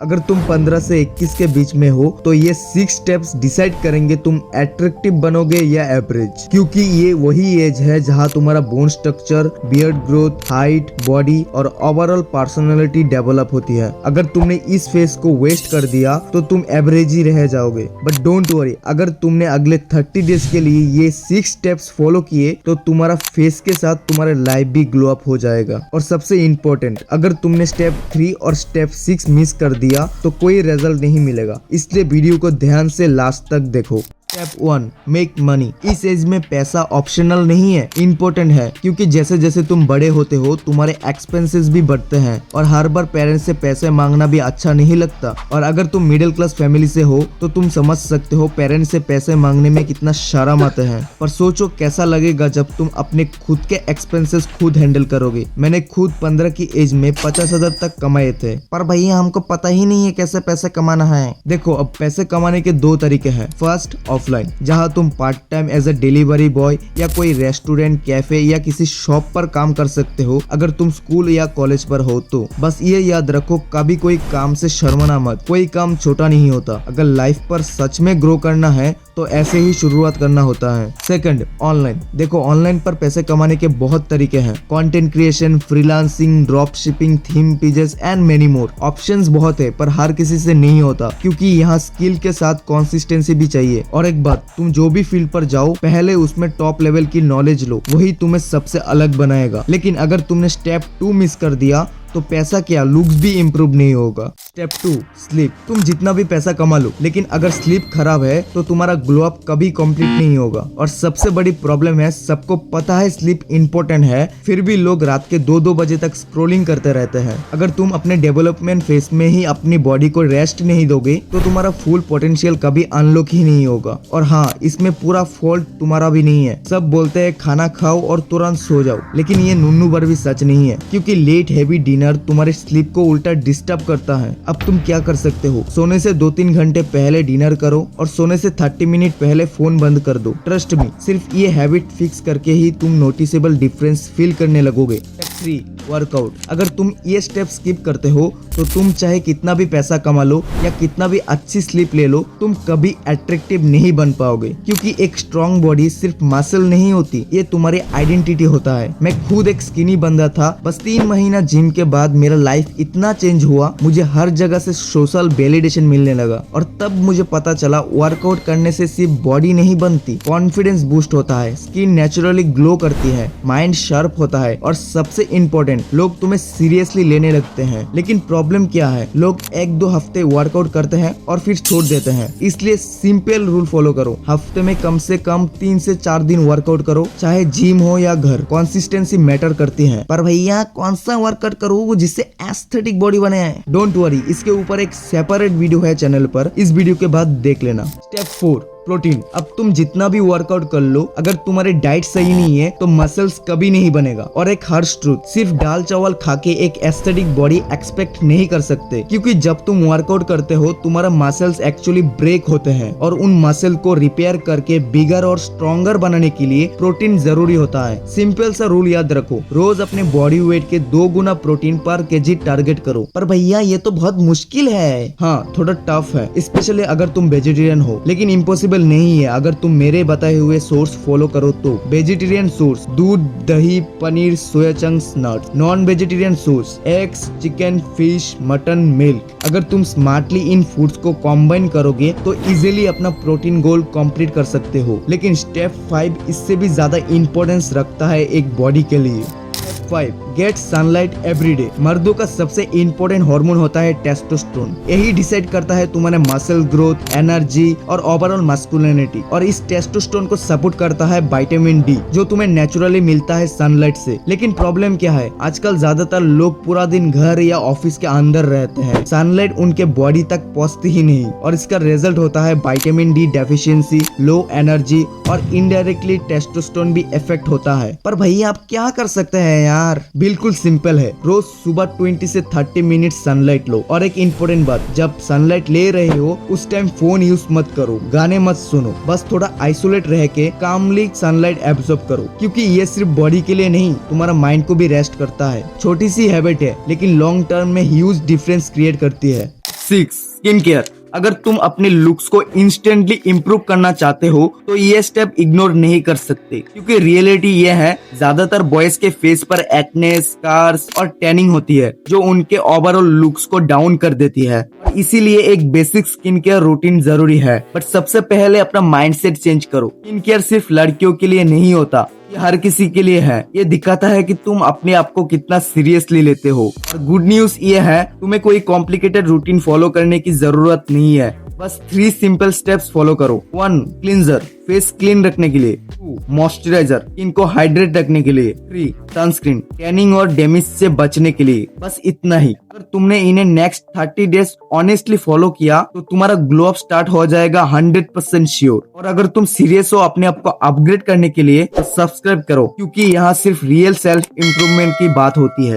अगर तुम 15 से 21 के बीच में हो तो ये 6 स्टेप्स डिसाइड करेंगे तुम अट्रैक्टिव बनोगे या एवरेज, क्योंकि ये वही एज है जहाँ तुम्हारा bone structure, beard growth, height, body और ओवरऑल पर्सनालिटी डेवलप होती है। अगर तुमने इस फेज को वेस्ट कर दिया तो तुम एवरेज ही रह जाओगे। बट डोंट वरी, अगर तुमने अगले 30 डेज के लिए ये 6 स्टेप्स फॉलो किए तो तुम्हारा फेस के साथ तुम्हारा लाइफ भी ग्लो अप हो जाएगा। और सबसे इम्पोर्टेंट, अगर तुमने स्टेप 3 और स्टेप 6 मिस कर दिया तो कोई रिजल्ट नहीं मिलेगा। इसलिए वीडियो को ध्यान से लास्ट तक देखो। Step 1, make money. इस एज में पैसा ऑप्शनल नहीं है, इम्पोर्टेंट है, क्योंकि जैसे जैसे तुम बड़े होते हो तुम्हारे एक्सपेंसेस भी बढ़ते हैं और हर बार पेरेंट्स से पैसे मांगना भी अच्छा नहीं लगता। और अगर तुम मिडिल क्लास फैमिली से हो तो तुम समझ सकते हो पेरेंट्स से पैसे मांगने में कितना शर्म आते हैं। पर सोचो कैसा लगेगा जब तुम अपने खुद के एक्सपेंसेस खुद हैंडल करोगे। मैंने खुद 15 की एज में 50,000 तक कमाए थे, पर भैया हमको पता ही नहीं है कैसे पैसे कमाना है। देखो, अब पैसे कमाने के 2 तरीके हैं। फर्स्ट, ऑफलाइन, जहां तुम part time as a delivery boy या कोई रेस्टोरेंट, कैफे या किसी शॉप पर काम कर सकते हो। अगर तुम स्कूल या कॉलेज पर हो तो बस ये याद रखो, कभी कोई काम से शर्मना मत। कोई काम छोटा नहीं होता। अगर लाइफ पर सच में ग्रो करना है तो ऐसे ही शुरुआत करना होता है। Second, online. देखो, ऑनलाइन पर पैसे कमाने के बहुत तरीके हैं। Content creation, freelancing, drop shipping, theme pages and many more. Options बहुत है, पर हर किसी से नहीं होता, क्योंकि यहाँ स्किल के साथ कंसिस्टेंसी भी चाहिए। और एक बात, तुम जो भी फील्ड पर जाओ पहले उसमें टॉप लेवल की नॉलेज लो, वही तुम्हें सबसे अलग बनाएगा। लेकिन अगर तुमने स्टेप 2 मिस कर दिया तो पैसा क्या, लुक्स भी इम्प्रूव नहीं होगा। Step 2, sleep. तुम जितना भी पैसा कमा लो, लेकिन अगर स्लीप खराब है तो तुम्हारा ग्लो अप कभी कंप्लीट नहीं होगा। और सबसे बड़ी प्रॉब्लम है, सबको पता है स्लीप इंपॉर्टेंट है, फिर भी लोग रात के 2-2 बजे तक स्क्रोलिंग करते रहते हैं। अगर तुम अपने डेवलपमेंट फेज में ही अपनी बॉडी को रेस्ट नहीं दोगे तो तुम्हारा फुल पोटेंशियल कभी अनलॉक ही नहीं होगा। और हाँ, इसमें पूरा फॉल्ट तुम्हारा भी नहीं है। सब बोलते हैं खाना खाओ और तुरंत सो जाओ, लेकिन ये नुन्नू भर भी सच नहीं है, क्योंकि लेट हैवी डिनर तुम्हारे स्लीप को उल्टा डिस्टर्ब करता है। अब तुम क्या कर सकते हो, सोने से 2-3 घंटे पहले डिनर करो और सोने से 30 मिनट पहले फोन बंद कर दो। ट्रस्ट मी, सिर्फ ये हैबिट फिक्स करके ही तुम नोटिसेबल डिफरेंस फील करने लगोगे। Step 3, workout. अगर तुम ये स्टेप स्किप करते हो तो तुम चाहे कितना भी पैसा कमा लो या कितना भी अच्छी स्लीप ले लो, तुम कभी अट्रैक्टिव नहीं बन पाओगे। क्योंकि एक स्ट्रॉन्ग बॉडी सिर्फ मसल नहीं होती, ये तुम्हारी आइडेंटिटी होता है। मैं खुद एक स्किनी बंदा था, बस 3 महीना जिम के बाद मेरा लाइफ इतना चेंज हुआ, मुझे हर जगह से सोशल वैलिडेशन मिलने लगा। और तब मुझे पता चला वर्कआउट करने से सिर्फ बॉडी नहीं बनती, कॉन्फिडेंस बूस्ट होता है, स्किन नेचुरली ग्लो करती है, माइंड शार्प होता है, और सबसे इम्पोर्टेंट, लोग तुम्हें सीरियसली लेने लगते हैं। लेकिन प्रॉब्लम क्या है, लोग 1-2 हफ्ते वर्कआउट करते हैं और फिर छोड़ देते हैं। इसलिए सिंपल रूल फॉलो करो, हफ्ते में कम से कम 3 से 4 दिन वर्कआउट करो, चाहे जिम हो या घर। कंसिस्टेंसी मैटर करती है। पर भैया कौन सा वर्कआउट करूँ जिससे एस्थेटिक बॉडी बने? डोंट वरी, इसके ऊपर एक सेपरेट वीडियो है चैनल पर, इस वीडियो के बाद देख लेना। Step 4, protein. अब तुम जितना भी वर्कआउट कर लो, अगर तुम्हारी डाइट सही नहीं है तो मसल्स कभी नहीं बनेगा। और एक हर्ष ट्रूथ, सिर्फ दाल चावल खा के एक एस्थेटिक बॉडी एक्सपेक्ट नहीं कर सकते, क्योंकि जब तुम वर्कआउट करते हो तुम्हारा मसल्स एक्चुअली ब्रेक होते हैं, और उन मसल को रिपेयर करके बिगर और स्ट्रॉन्गर बनाने के लिए प्रोटीन जरूरी होता है। सिंपल सा रूल याद रखो, रोज अपने बॉडी वेट के 2 गुना प्रोटीन पर केजी टारगेट करो। पर भैया ये तो बहुत मुश्किल है। हाँ, थोड़ा टफ है, स्पेशली अगर तुम वेजिटेरियन हो, लेकिन इम्पॉसिबल नहीं है अगर तुम मेरे बताए हुए सोर्स फॉलो करो तो। वेजिटेरियन सोर्स, दूध, दही, paneer, soya chunks, nuts. Non vegetarian source, eggs, chicken, fish, mutton, milk. अगर तुम स्मार्टली इन फूड्स को कॉम्बाइन करोगे तो इजीली अपना प्रोटीन गोल कंप्लीट कर सकते हो। लेकिन स्टेप 5 इससे भी ज्यादा इंपॉर्टेंस रखता है एक बॉडी के लिए। 5, गेट सनलाइट एवरी डे। मर्दों का सबसे इंपॉर्टेंट हार्मोन होता है टेस्टोस्टेरोन। यही डिसाइड करता है तुम्हारे मसल ग्रोथ, एनर्जी और ओवरऑल मस्कुलिनिटी। और इस टेस्टोस्टेरोन को सपोर्ट करता है विटामिन डी, जो तुम्हें नेचुरली मिलता है सनलाइट से। लेकिन प्रॉब्लम क्या है, आजकल ज्यादातर लोग पूरा दिन घर या ऑफिस के अंदर रहते हैं, सनलाइट उनके बॉडी तक पहुंचती ही नहीं, और इसका रिजल्ट होता है vitamin D deficiency, low energy, और इनडायरेक्टली टेस्टोस्टेरोन भी इफेक्ट होता है। पर भैया आप क्या कर सकते हैं यार? बिल्कुल सिंपल है, रोज सुबह 20 से 30 मिनट सनलाइट लो। और एक इम्पोर्टेंट बात, जब सनलाइट ले रहे हो उस टाइम फोन यूज मत करो, गाने मत सुनो, बस थोड़ा आइसोलेट रह के कामली सनलाइट एब्जॉर्ब करो, क्योंकि ये सिर्फ बॉडी के लिए नहीं, तुम्हारा माइंड को भी रेस्ट करता है। छोटी सी हैबिट है, लेकिन लॉन्ग टर्म में ह्यूज डिफरेंस क्रिएट करती है। 6. Skin care. अगर तुम अपने लुक्स को इंस्टेंटली इम्प्रूव करना चाहते हो तो ये स्टेप इग्नोर नहीं कर सकते, क्योंकि रियलिटी ये है ज्यादातर बॉयज के फेस पर एक्ने, स्कार्स और टैनिंग होती है जो उनके ओवरऑल लुक्स को डाउन कर देती है। इसीलिए एक बेसिक स्किन केयर रूटीन जरूरी है। बट सबसे पहले अपना माइंडसेट चेंज करो। स्किन केयर सिर्फ लड़कियों के लिए नहीं होता, ये हर किसी के लिए है। ये दिखाता है कि तुम अपने आप को कितना सीरियसली लेते हो। और गुड न्यूज ये है, तुम्हें कोई कॉम्प्लिकेटेड रूटीन फॉलो करने की जरूरत नहीं है। बस 3 सिंपल स्टेप्स फॉलो करो। 1. क्लींजर, फेस क्लीन रखने के लिए। 2. मॉइस्चराइजर, स्किन को हाइड्रेट रखने के लिए। 3. सनस्क्रीन, टैनिंग और डैमेज से बचने के लिए। बस इतना ही। अगर तुमने इन्हें नेक्स्ट 30 डेज ऑनेस्टली फॉलो किया तो तुम्हारा ग्लो अप स्टार्ट हो जाएगा 100% श्योर। और अगर तुम सीरियस हो अपने आप को अपग्रेड करने के लिए तो सब्सक्राइब करो, क्योंकि यहाँ सिर्फ रियल सेल्फ इम्प्रूवमेंट की बात होती है।